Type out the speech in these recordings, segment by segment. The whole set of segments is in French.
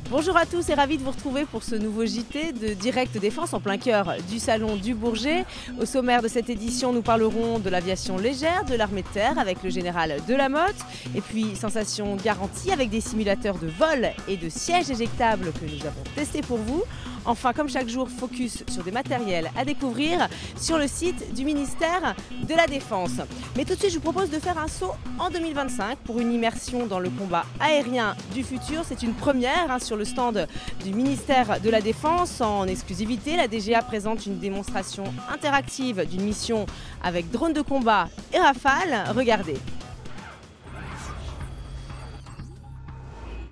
Bonjour à tous et ravi de vous retrouver pour ce nouveau JT de Direct Défense en plein cœur du salon du Bourget. Au sommaire de cette édition, nous parlerons de l'aviation légère, de l'armée de terre avec le général Delamotte et puis sensation garantie avec des simulateurs de vol et de sièges éjectables que nous avons testés pour vous. Enfin, comme chaque jour, focus sur des matériels à découvrir sur le site du ministère de la Défense. Mais tout de suite, je vous propose de faire un saut en 2025 pour une immersion dans le combat aérien du futur. C'est une première sur le stand du ministère de la Défense. En exclusivité, la DGA présente une démonstration interactive d'une mission avec drone de combat et Rafale. Regardez.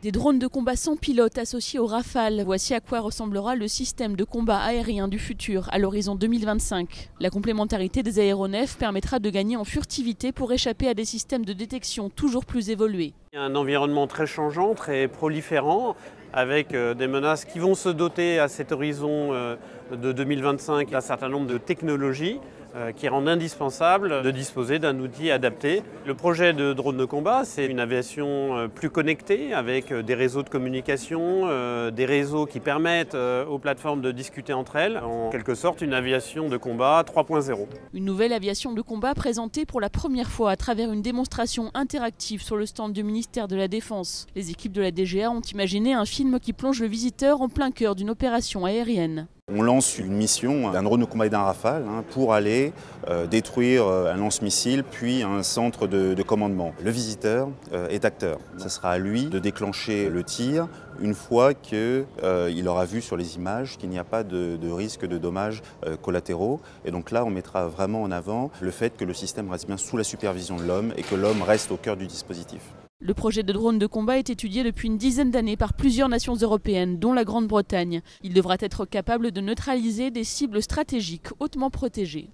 Des drones de combat sans pilote associés au Rafale. Voici à quoi ressemblera le système de combat aérien du futur à l'horizon 2025. La complémentarité des aéronefs permettra de gagner en furtivité pour échapper à des systèmes de détection toujours plus évolués. Un environnement très changeant, très proliférant, avec des menaces qui vont se doter à cet horizon de 2025 d'un certain nombre de technologies qui rendent indispensable de disposer d'un outil adapté. Le projet de drone de combat, c'est une aviation plus connectée avec des réseaux de communication, des réseaux qui permettent aux plateformes de discuter entre elles, en quelque sorte une aviation de combat 3.0. Une nouvelle aviation de combat présentée pour la première fois à travers une démonstration interactive sur le stand du ministère de la Défense. Les équipes de la DGA ont imaginé un film qui plonge le visiteur en plein cœur d'une opération aérienne. On lance une mission d'un drone de combat et d'un Rafale pour aller détruire un lance-missile puis un centre de commandement. Le visiteur est acteur. Ce sera à lui de déclencher le tir une fois qu'il aura vu sur les images qu'il n'y a pas de risque de dommages collatéraux. Et donc là, on mettra vraiment en avant le fait que le système reste bien sous la supervision de l'homme et que l'homme reste au cœur du dispositif. Le projet de drone de combat est étudié depuis une dizaine d'années par plusieurs nations européennes, dont la Grande-Bretagne. Il devra être capable de neutraliser des cibles stratégiques hautement protégées.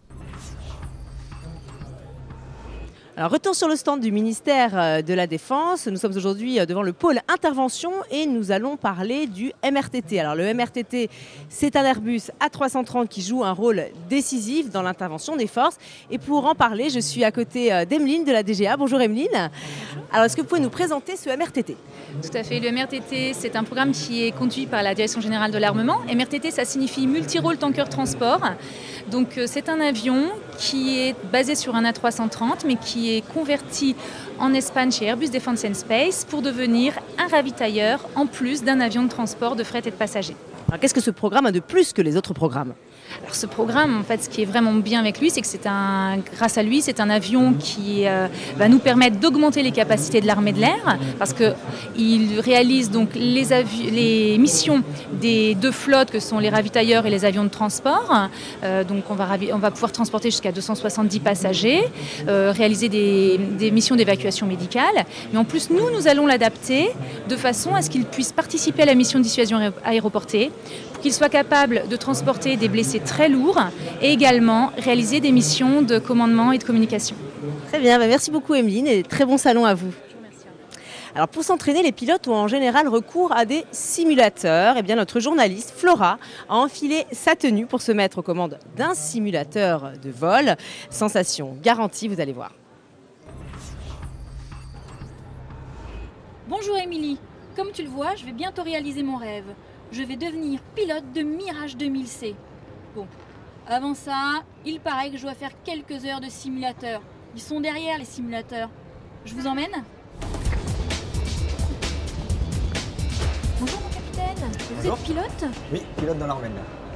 Alors, retour sur le stand du ministère de la Défense. Nous sommes aujourd'hui devant le pôle intervention et nous allons parler du MRTT. Alors, le MRTT, c'est un Airbus A330 qui joue un rôle décisif dans l'intervention des forces. Et pour en parler, je suis à côté d'Emeline de la DGA. Bonjour Emeline. Alors, est-ce que vous pouvez nous présenter ce MRTT ? Tout à fait. Le MRTT, c'est un programme qui est conduit par la Direction Générale de l'Armement. MRTT, ça signifie Multi-Role Tanker Transport. Donc, c'est un avion qui est basé sur un A330, mais qui est converti en Espagne chez Airbus Defence and Space pour devenir un ravitailleur en plus d'un avion de transport de fret et de passagers. Alors, qu'est-ce que ce programme a de plus que les autres programmes ? Alors ce programme, en fait, ce qui est vraiment bien avec lui, c'est que grâce à lui, c'est un avion qui va nous permettre d'augmenter les capacités de l'armée de l'air, parce qu'il réalise donc les missions des deux flottes que sont les ravitailleurs et les avions de transport. Donc on va pouvoir transporter jusqu'à 270 passagers, réaliser des missions d'évacuation médicale. Mais en plus, nous allons l'adapter de façon à ce qu'il puisse participer à la mission de dissuasion aéroportée, pour qu'il soit capable de transporter des blessés très lourds et également réaliser des missions de commandement et de communication. Très bien, merci beaucoup Emeline et très bon salon à vous. Alors pour s'entraîner, les pilotes ont en général recours à des simulateurs. Et bien notre journaliste Flora a enfilé sa tenue pour se mettre aux commandes d'un simulateur de vol. Sensation garantie, vous allez voir. Bonjour Émilie, comme tu le vois, je vais bientôt réaliser mon rêve. Je vais devenir pilote de Mirage 2000C. Bon, avant ça, il paraît que je dois faire quelques heures de simulateur. Ils sont derrière les simulateurs. Je vous emmène ? Bonjour mon capitaine, vous êtes pilote ? Oui, pilote dans l'armée.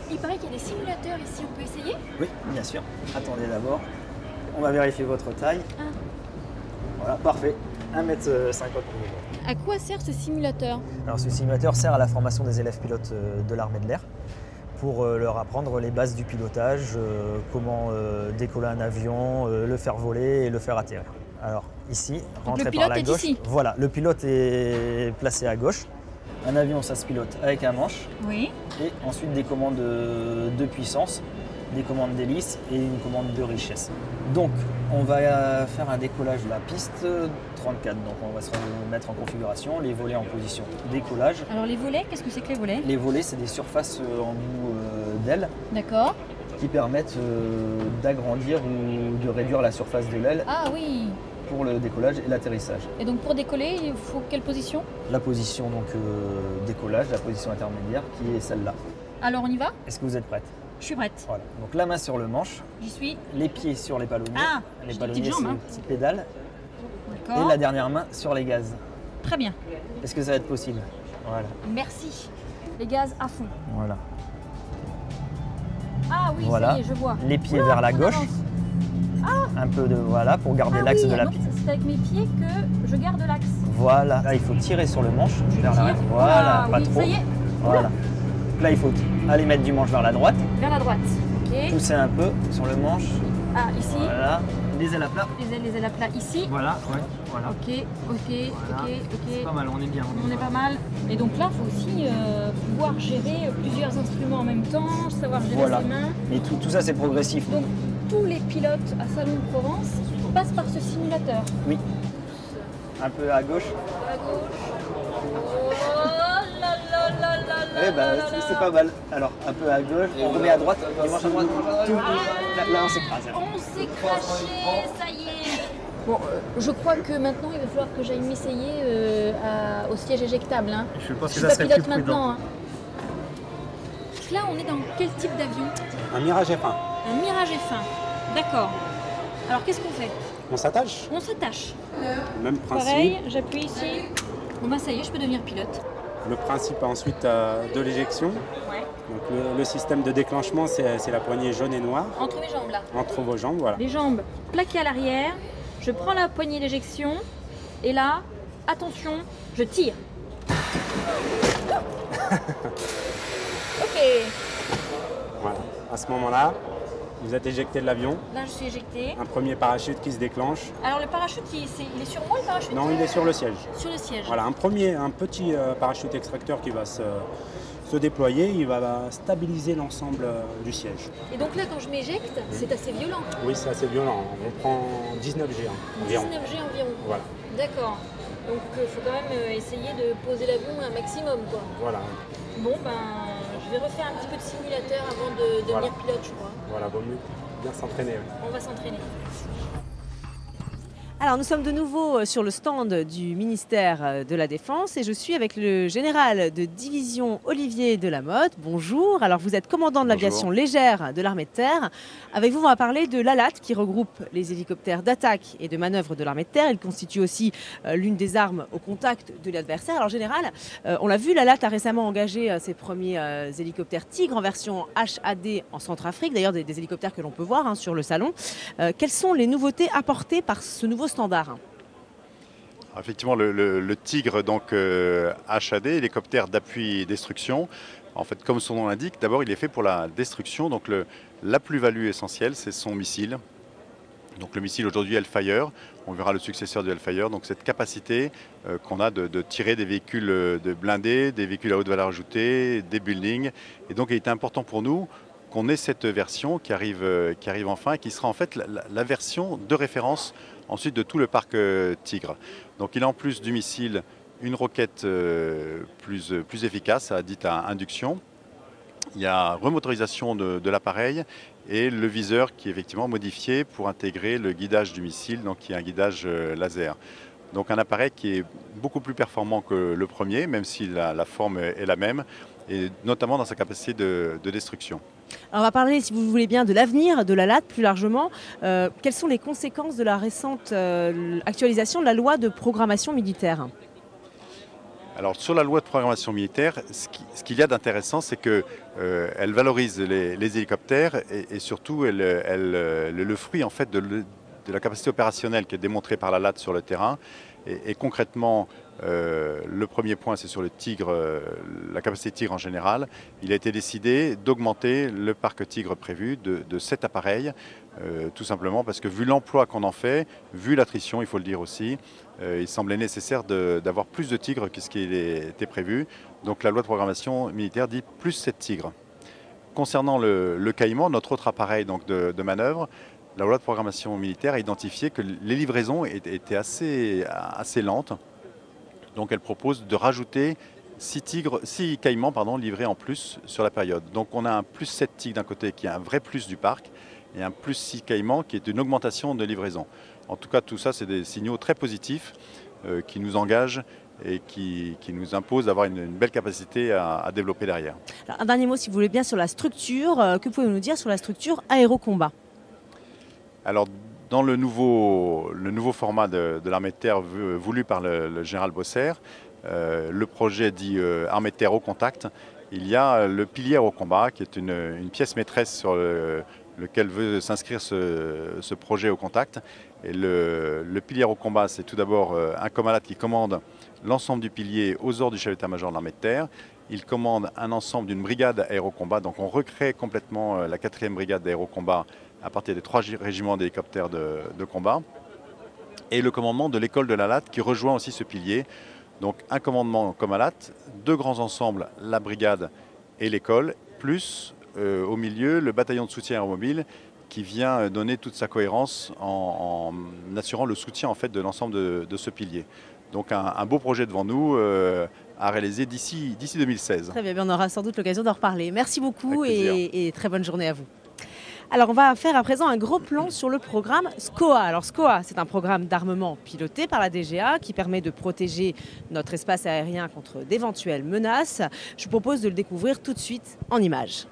Il paraît qu'il y a des simulateurs ici, on peut essayer ? Oui, bien sûr. Attendez d'abord. On va vérifier votre taille. Voilà, parfait. 1m50 pour vous. À quoi sert ce simulateur ? Alors ce simulateur sert à la formation des élèves pilotes de l'armée de l'air pour leur apprendre les bases du pilotage, comment décoller un avion, le faire voler et le faire atterrir. Alors ici, rentrez par la gauche. Ici. Voilà, le pilote est placé à gauche. Un avion, ça se pilote avec un manche. Oui. Et ensuite des commandes de puissance, des commandes d'hélice et une commande de richesse. Donc On va faire un décollage de la piste 34, donc on va se mettre en configuration, les volets en position décollage. Alors les volets, qu'est-ce que c'est que les volets? Les volets, c'est des surfaces en bout d'aile D'accord. qui permettent d'agrandir ou de réduire la surface de l'aile Ah oui. pour le décollage et l'atterrissage. Et donc pour décoller, il faut quelle position? La position donc décollage, la position intermédiaire qui est celle-là. Alors on y va? Est-ce que vous êtes prête? Je suis prête. Voilà. Donc la main sur le manche, J'y suis. les pieds sur les palonniers. Ah, les j'ai des palonniers, petites jambes, hein. c'est pédales. Et D'accord. la dernière main sur les gaz. Très bien. Est-ce que ça va être possible? Voilà. Merci. Les gaz à fond. Voilà. Ah oui, Voilà. ça y est, je vois. Les pieds Oula, vers la on gauche. avance. Un peu de voilà pour garder Ah l'axe oui, de la alors piste. c'est avec mes pieds que je garde l'axe. Voilà. Là, il faut tirer sur le manche vers Tire. la voilà, Oula, pas oui, trop. ça y est. Voilà. Donc là, il faut aller mettre du manche vers la droite, Vers la droite. Ok. pousser un peu sur le manche. Ah, ici. Voilà. Les ailes à plat. Les ailes à plat ici. Voilà, ouais, voilà. Ok, ok, Voilà. ok, C'est ok. pas mal, on est bien. On est pas mal. Et donc là, il faut aussi pouvoir gérer plusieurs instruments en même temps, savoir gérer Voilà. ses mains. Et tout ça, c'est progressif. Donc tous les pilotes à Salon de Provence passent par ce simulateur. Oui. Un peu à gauche. À gauche. Oh là là là là Eh ben, là là là. c'est pas mal. Alors, un peu à gauche, on remet à droite, manche à droite. Tout. Là, on s'écrase. On s'est craché, ça y est. Bon, je crois que maintenant il va falloir que j'aille m'essayer au siège éjectable. Hein. Je pense Je suis pas pilote maintenant. Hein. Là, on est dans quel type d'avion? Un Mirage F1. Un Mirage F1. D'accord. Alors qu'est-ce qu'on fait? On s'attache. On s'attache. Même principe. Pareil, j'appuie ici. Bon bah ça y est, je peux devenir pilote. Le principe ensuite de l'éjection. Ouais. Donc le système de déclenchement, c'est la poignée jaune et noire Entre mes jambes là. entre vos jambes. Voilà. Les jambes plaquées à l'arrière. Je prends la poignée d'éjection. Et là, attention, je tire. Ok. Voilà. À ce moment-là, vous êtes éjecté de l'avion. Là, je suis éjectée. Un premier parachute qui se déclenche. Alors le parachute, il est sur moi le parachute? Non, il est sur le siège. Sur le siège. Voilà, un petit parachute extracteur qui va se déployer. Il va stabiliser l'ensemble du siège. Et donc là, quand je m'éjecte, c'est assez violent. Oui, c'est assez violent. On prend 19 G environ. 19 G environ. Voilà. D'accord. Donc il faut quand même essayer de poser l'avion un maximum, quoi. Voilà. Bon, ben, je vais refaire un petit peu de simulateur avant de devenir pilote, je crois. Voilà, vaut mieux bien s'entraîner. Oui. On va s'entraîner. Alors nous sommes de nouveau sur le stand du ministère de la Défense et je suis avec le général de division Olivier Delamotte. Bonjour, alors vous êtes commandant de l'aviation légère de l'armée de terre. Avec vous, on va parler de l'ALAT qui regroupe les hélicoptères d'attaque et de manœuvre de l'armée de terre. Il constitue aussi l'une des armes au contact de l'adversaire. Alors général, on l'a vu, l'ALAT a récemment engagé ses premiers hélicoptères Tigre en version HAD en Centrafrique, d'ailleurs des hélicoptères que l'on peut voir sur le salon. Quelles sont les nouveautés apportées par ce nouveau standard? Effectivement, le Tigre, donc HAD, hélicoptère d'appui et destruction, en fait, comme son nom l'indique, d'abord il est fait pour la destruction. Donc la plus-value essentielle, c'est son missile. Donc le missile aujourd'hui Hellfire, on verra le successeur du Hellfire. Donc cette capacité qu'on a de tirer des véhicules de blindés, des véhicules à haute valeur ajoutée, des buildings. Et donc il était important pour nous qu'on ait cette version qui arrive enfin et qui sera en fait la version de référence ensuite de tout le parc Tigre. Donc il a en plus du missile une roquette plus efficace, dite à induction. Il y a remotorisation de l'appareil et le viseur qui est effectivement modifié pour intégrer le guidage du missile, donc qui est un guidage laser. Donc un appareil qui est beaucoup plus performant que le premier, même si la forme est la même, et notamment dans sa capacité de destruction. Alors on va parler, si vous voulez bien, de l'avenir de l'ALAT plus largement. Quelles sont les conséquences de la récente actualisation de la loi de programmation militaire? Alors sur la loi de programmation militaire, ce qu'il y a d'intéressant, c'est qu'elle valorise les hélicoptères et surtout le fruit en fait de la capacité opérationnelle qui est démontrée par l'ALAT sur le terrain. Et concrètement, le premier point, c'est sur le Tigre, la capacité Tigre en général. Il a été décidé d'augmenter le parc Tigre prévu de 7 appareils, tout simplement parce que vu l'emploi qu'on en fait, vu l'attrition, il faut le dire aussi, il semblait nécessaire d'avoir plus de Tigres que ce qui était prévu. Donc la loi de programmation militaire dit plus 7 Tigres. Concernant le Caïman, notre autre appareil donc de manœuvre, la loi de programmation militaire a identifié que les livraisons étaient assez lentes. Donc elle propose de rajouter 6 caïmans livrés en plus sur la période. Donc on a un plus 7 tigres d'un côté qui est un vrai plus du parc et un plus 6 caïmans qui est une augmentation de livraison. En tout cas, tout ça, c'est des signaux très positifs qui nous engagent et qui nous imposent d'avoir une belle capacité à développer derrière. Alors, un dernier mot, si vous voulez bien, sur la structure. Que pouvez-vous nous dire sur la structure aérocombat? Alors, dans le nouveau format de l'armée de terre voulu par le général Bosser, le projet dit armée de terre au contact, il y a le pilier au combat qui est une pièce maîtresse sur lequel veut s'inscrire ce projet au contact. Et le pilier au combat, c'est tout d'abord un commandant qui commande l'ensemble du pilier aux ordres du chef d'état-major de l'armée de terre. Il commande un ensemble d'une brigade aérocombat, donc on recrée complètement la 4e brigade d'aérocombat à partir des 3 régiments d'hélicoptères de combat. Et le commandement de l'école de la Latte qui rejoint aussi ce pilier. Donc un commandement comme à Latte, 2 grands ensembles, la brigade et l'école, plus au milieu le bataillon de soutien aéromobile qui vient donner toute sa cohérence en assurant le soutien en fait, de l'ensemble de ce pilier. Donc un beau projet devant nous à réaliser d'ici 2016. Très bien, on aura sans doute l'occasion d'en reparler. Merci beaucoup et très bonne journée à vous. Alors on va faire à présent un gros plan sur le programme SCOA. Alors SCOA, c'est un programme d'armement piloté par la DGA qui permet de protéger notre espace aérien contre d'éventuelles menaces. Je vous propose de le découvrir tout de suite en images.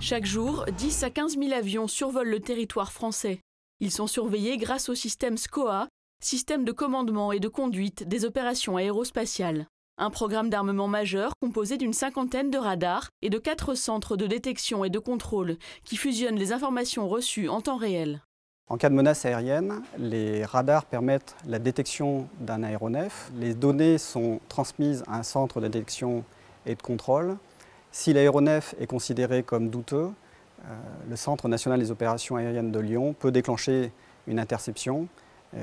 Chaque jour, 10 à 15 000 avions survolent le territoire français. Ils sont surveillés grâce au système SCOA, système de commandement et de conduite des opérations aérospatiales. Un programme d'armement majeur composé d'une 50aine de radars et de 4 centres de détection et de contrôle qui fusionnent les informations reçues en temps réel. En cas de menace aérienne, les radars permettent la détection d'un aéronef. Les données sont transmises à un centre de détection et de contrôle. Si l'aéronef est considéré comme douteux, le Centre national des opérations aériennes de Lyon peut déclencher une interception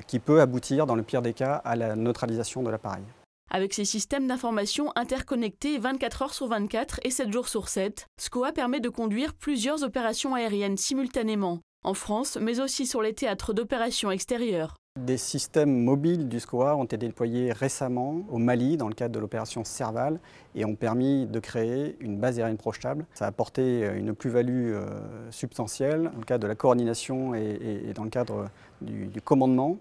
qui peut aboutir, dans le pire des cas, à la neutralisation de l'appareil. Avec ces systèmes d'information interconnectés 24 heures sur 24 et 7 jours sur 7, SCOA permet de conduire plusieurs opérations aériennes simultanément, en France, mais aussi sur les théâtres d'opérations extérieures. Des systèmes mobiles du SCOA ont été déployés récemment au Mali dans le cadre de l'opération Serval et ont permis de créer une base aérienne projetable. Ça a apporté une plus-value substantielle dans le cadre de la coordination et dans le cadre du commandement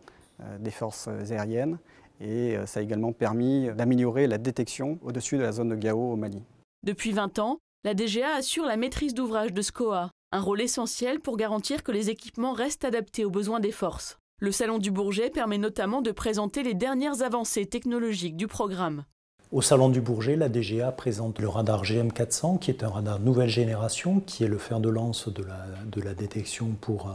des forces aériennes. Et ça a également permis d'améliorer la détection au-dessus de la zone de Gao au Mali. Depuis 20 ans, la DGA assure la maîtrise d'ouvrage de SCOA, un rôle essentiel pour garantir que les équipements restent adaptés aux besoins des forces. Le Salon du Bourget permet notamment de présenter les dernières avancées technologiques du programme. Au Salon du Bourget, la DGA présente le radar GM400, qui est un radar nouvelle génération, qui est le fer de lance de la détection pour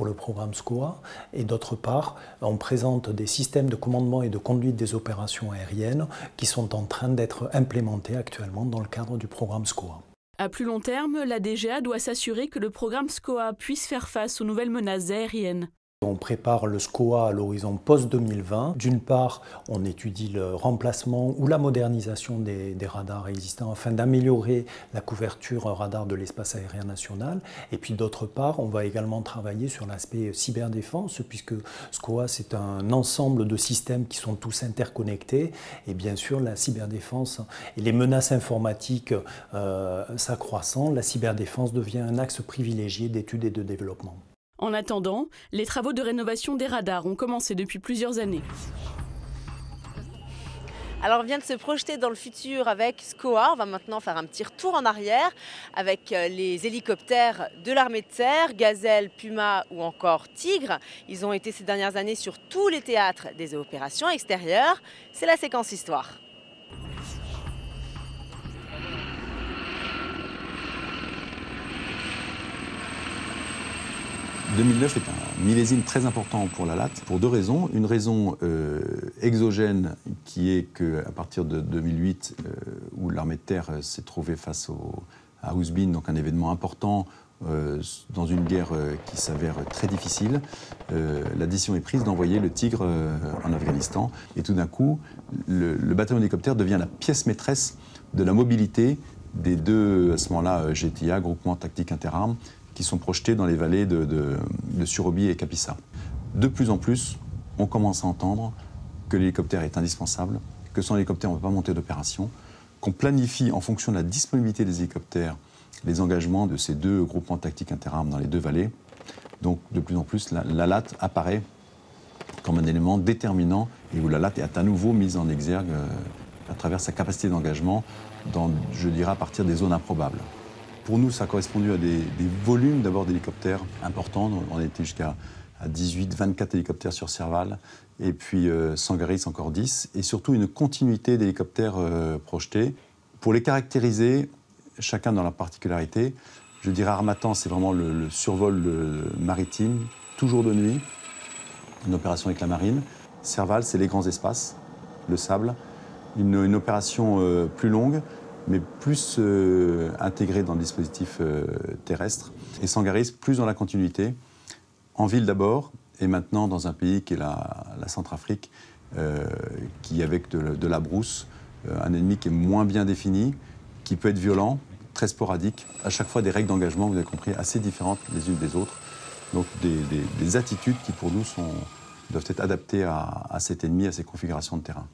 le programme SCOA. Et d'autre part, on présente des systèmes de commandement et de conduite des opérations aériennes qui sont en train d'être implémentés actuellement dans le cadre du programme SCOA. À plus long terme, la DGA doit s'assurer que le programme SCOA puisse faire face aux nouvelles menaces aériennes. On prépare le SCOA à l'horizon post-2020. D'une part, on étudie le remplacement ou la modernisation des radars existants afin d'améliorer la couverture radar de l'espace aérien national. Et puis d'autre part, on va également travailler sur l'aspect cyberdéfense, puisque SCOA, c'est un ensemble de systèmes qui sont tous interconnectés. Et bien sûr, la cyberdéfense et les menaces informatiques s'accroissant, la cyberdéfense devient un axe privilégié d'études et de développement. En attendant, les travaux de rénovation des radars ont commencé depuis plusieurs années. Alors on vient de se projeter dans le futur avec SCOA. On va maintenant faire un petit retour en arrière avec les hélicoptères de l'armée de terre, Gazelle, Puma ou encore Tigre. Ils ont été ces dernières années sur tous les théâtres des opérations extérieures. C'est la séquence histoire. 2009 est un millésime très important pour la Latte, pour 2 raisons. Une raison exogène qui est qu'à partir de 2008, où l'armée de terre s'est trouvée face à Ouzbin, donc un événement important dans une guerre qui s'avère très difficile, la décision est prise d'envoyer le Tigre en Afghanistan. Et tout d'un coup, le bataillon d'hélicoptères devient la pièce maîtresse de la mobilité des 2, à ce moment-là, GTA, Groupement Tactique Interarmes, qui sont projetés dans les vallées de Surobie et Capissa. De plus en plus, on commence à entendre que l'hélicoptère est indispensable, que sans hélicoptère, on ne peut pas monter d'opération, qu'on planifie en fonction de la disponibilité des hélicoptères les engagements de ces 2 groupements tactiques interarmes dans les 2 vallées. Donc, de plus en plus, la LAT apparaît comme un élément déterminant et où la LAT est à nouveau mise en exergue à travers sa capacité d'engagement dans, je dirais, à partir des zones improbables. Pour nous, ça a correspondu à des volumes d'abord d'hélicoptères importants. On était jusqu'à 18, 24 hélicoptères sur Serval, et puis Sangaris encore 10, et surtout une continuité d'hélicoptères projetés. Pour les caractériser, chacun dans leur particularité, je dirais Harmattan, c'est vraiment le survol maritime, toujours de nuit, une opération avec la marine. Serval, c'est les grands espaces, le sable, une opération plus longue, mais plus intégrée dans le dispositif terrestre. Et Sangaris, plus dans la continuité, en ville d'abord, et maintenant dans un pays qui est la Centrafrique, qui avec de la brousse, un ennemi qui est moins bien défini, qui peut être violent, très sporadique, à chaque fois des règles d'engagement, vous avez compris, assez différentes les unes des autres. Donc des attitudes qui pour nous doivent être adaptées à cet ennemi, à ces configurations de terrain.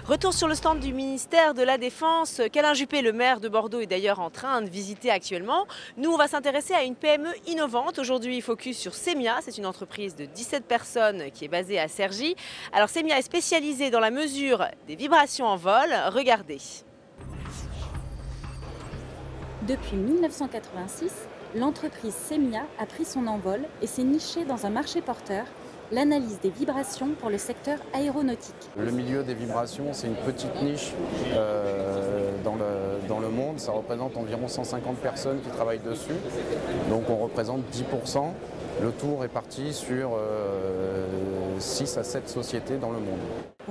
Retour sur le stand du ministère de la Défense qu'Alain Juppé, le maire de Bordeaux, est d'ailleurs en train de visiter actuellement. Nous, on va s'intéresser à une PME innovante. Aujourd'hui, focus sur Semia. C'est une entreprise de 17 personnes qui est basée à Cergy. Alors Semia est spécialisée dans la mesure des vibrations en vol. Regardez. Depuis 1986, l'entreprise Semia a pris son envol et s'est nichée dans un marché porteur, l'analyse des vibrations pour le secteur aéronautique. Le milieu des vibrations, c'est une petite niche dans le monde. Ça représente environ 150 personnes qui travaillent dessus. Donc on représente 10%. Le tout réparti sur 6 à 7 sociétés dans le monde.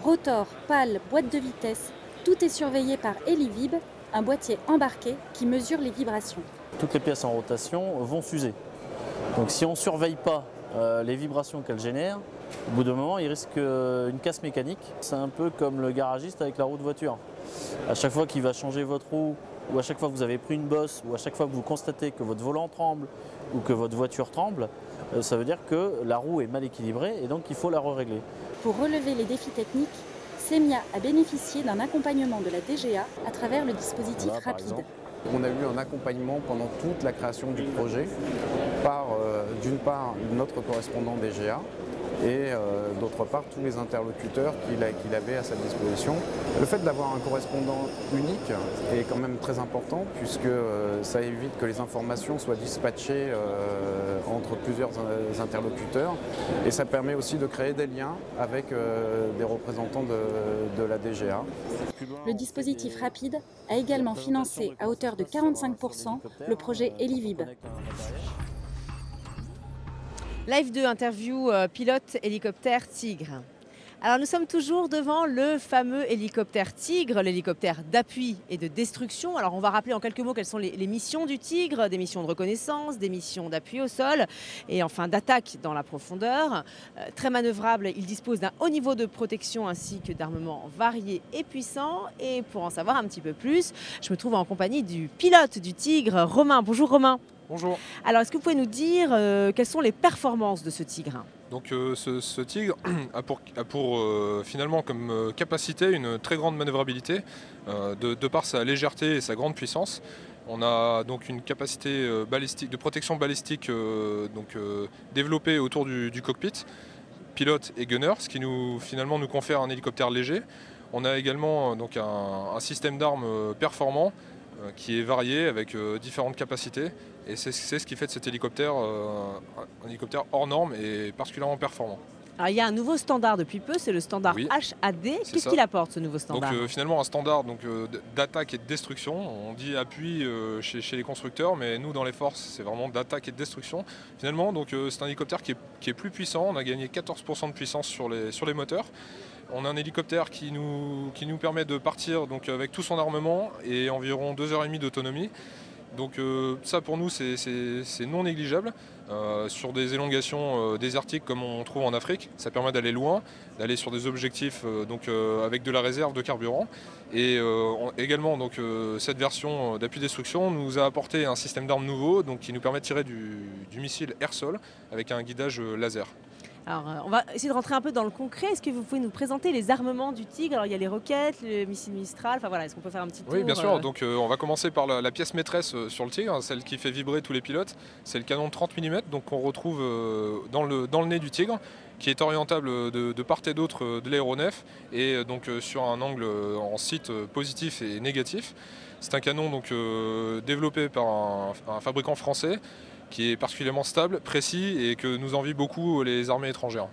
Rotor, pales, boîte de vitesse, tout est surveillé par Elivib, un boîtier embarqué qui mesure les vibrations. Toutes les pièces en rotation vont s'user. Donc si on ne surveille pas les vibrations qu'elles génèrent, au bout d'un moment, il risque une casse mécanique. C'est un peu comme le garagiste avec la roue de voiture. À chaque fois qu'il va changer votre roue, ou à chaque fois que vous avez pris une bosse, ou à chaque fois que vous constatez que votre volant tremble, ou que votre voiture tremble, ça veut dire que la roue est mal équilibrée et donc il faut la régler. Pour relever les défis techniques, Semia a bénéficié d'un accompagnement de la DGA à travers le dispositif Rapide. On a eu un accompagnement pendant toute la création du projet par, d'une part, notre correspondant DGA et d'autre part, tous les interlocuteurs qu'il avait à sa disposition. Le fait d'avoir un correspondant unique est quand même très important puisque ça évite que les informations soient dispatchées entre plusieurs interlocuteurs et ça permet aussi de créer des liens avec des représentants de la DGA. Le dispositif Rapide a également financé à hauteur de 45% le projet Elivib. Live 2, interview pilote hélicoptère Tigre. Alors nous sommes toujours devant le fameux hélicoptère Tigre, l'hélicoptère d'appui et de destruction. Alors on va rappeler en quelques mots quelles sont les missions du Tigre, des missions de reconnaissance, des missions d'appui au sol et enfin d'attaque dans la profondeur. Très manœuvrable, il dispose d'un haut niveau de protection ainsi que d'armements variés et puissants. Et pour en savoir un petit peu plus, je me trouve en compagnie du pilote du Tigre, Romain. Bonjour Romain. Bonjour. Alors est-ce que vous pouvez nous dire quelles sont les performances de ce Tigre ? Donc ce Tigre a pour finalement comme capacité une très grande manœuvrabilité de par sa légèreté et sa grande puissance. On a donc une capacité balistique, de protection balistique développée autour du cockpit, pilote et gunner, ce qui finalement nous confère un hélicoptère léger. On a également donc un système d'armes performant qui est varié avec différentes capacités. Et c'est ce qui fait de cet hélicoptère un hélicoptère hors norme et particulièrement performant. Alors, il y a un nouveau standard depuis peu, c'est le standard HAD. Qu'est-ce qu'il apporte ce nouveau standard ? Donc, finalement un standard d'attaque et de destruction. On dit appui chez les constructeurs, mais nous dans les forces c'est vraiment d'attaque et de destruction. Finalement c'est un hélicoptère qui est plus puissant. On a gagné 14% de puissance sur les moteurs. On a un hélicoptère qui nous permet de partir donc, avec tout son armement et environ 2h30 d'autonomie. Donc ça pour nous c'est non négligeable. sur des élongations désertiques comme on trouve en Afrique. Ça permet d'aller loin, d'aller sur des objectifs avec de la réserve de carburant. Et également donc, cette version d'appui destruction nous a apporté un système d'armes nouveau qui nous permet de tirer du missile air-sol avec un guidage laser. Alors, on va essayer de rentrer un peu dans le concret. Est-ce que vous pouvez nous présenter les armements du Tigre? Alors, il y a les roquettes, le missile Mistral. Enfin voilà, est-ce qu'on peut faire un petit tour? Oui, bien sûr. Donc, on va commencer par la pièce maîtresse sur le Tigre, celle qui fait vibrer tous les pilotes. C'est le canon de 30 mm, donc qu'on retrouve dans le nez du Tigre, qui est orientable de part et d'autre de l'aéronef et donc sur un angle en site positif et négatif. C'est un canon donc développé par un fabricant français, qui est particulièrement stable, précis et que nous envient beaucoup les armées étrangères.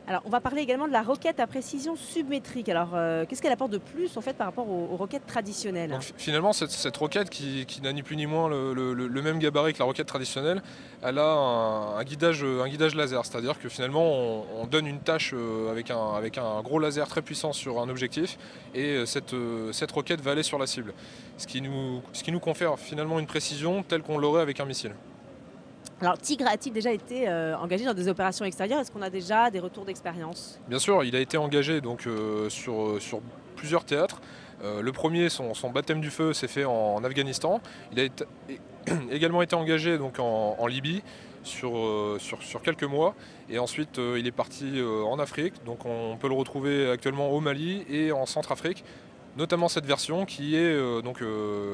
Alors, on va parler également de la roquette à précision submétrique. Alors, qu'est-ce qu'elle apporte de plus en fait par rapport aux roquettes traditionnelles? Donc, finalement, cette roquette qui n'a ni plus ni moins le même gabarit que la roquette traditionnelle, elle a un guidage laser, c'est-à-dire que finalement, on donne une tâche avec un gros laser très puissant sur un objectif et cette roquette va aller sur la cible. Ce qui nous confère finalement une précision telle qu'on l'aurait avec un missile. Alors, Tigre a-t-il déjà été engagé dans des opérations extérieures? Est-ce qu'on a déjà des retours d'expérience? Bien sûr, il a été engagé donc, sur plusieurs théâtres. Le premier, son baptême du feu, s'est fait en Afghanistan. Il a également été engagé donc, en Libye sur quelques mois. Et ensuite, il est parti en Afrique. Donc, on peut le retrouver actuellement au Mali et en Centrafrique. Notamment cette version qui est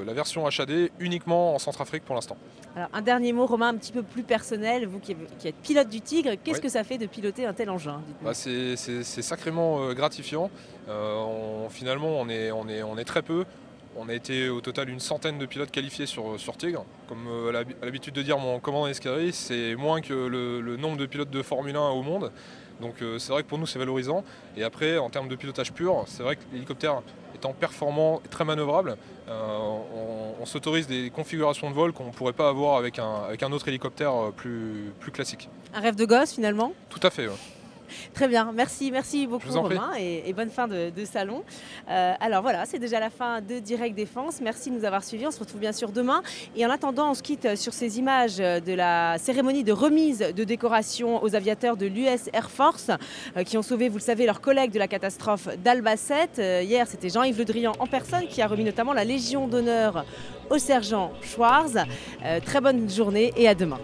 la version HAD uniquement en Centrafrique pour l'instant. Alors un dernier mot, Romain, un petit peu plus personnel, vous qui êtes pilote du Tigre, qu'est-ce que ça fait de piloter un tel engin? C'est sacrément gratifiant. Finalement, on est très peu. On a été au total une centaine de pilotes qualifiés sur Tigre. Comme a l'habitude de dire mon commandant Escari, c'est moins que le nombre de pilotes de Formule 1 au monde. Donc c'est vrai que pour nous c'est valorisant. Et après, en termes de pilotage pur, c'est vrai que l'hélicoptère étant performant et très manœuvrable, on s'autorise des configurations de vol qu'on ne pourrait pas avoir avec un autre hélicoptère plus classique. Un rêve de gosse finalement? Tout à fait. Ouais. Très bien, merci beaucoup Romain et bonne fin de salon. Alors voilà, c'est déjà la fin de Direct Défense. Merci de nous avoir suivis, on se retrouve bien sûr demain. Et en attendant, on se quitte sur ces images de la cérémonie de remise de décoration aux aviateurs de l'US Air Force qui ont sauvé, vous le savez, leurs collègues de la catastrophe d'Albacete. Hier, c'était Jean-Yves Le Drian en personne qui a remis notamment la Légion d'honneur au sergent Schwarz. Très bonne journée et à demain.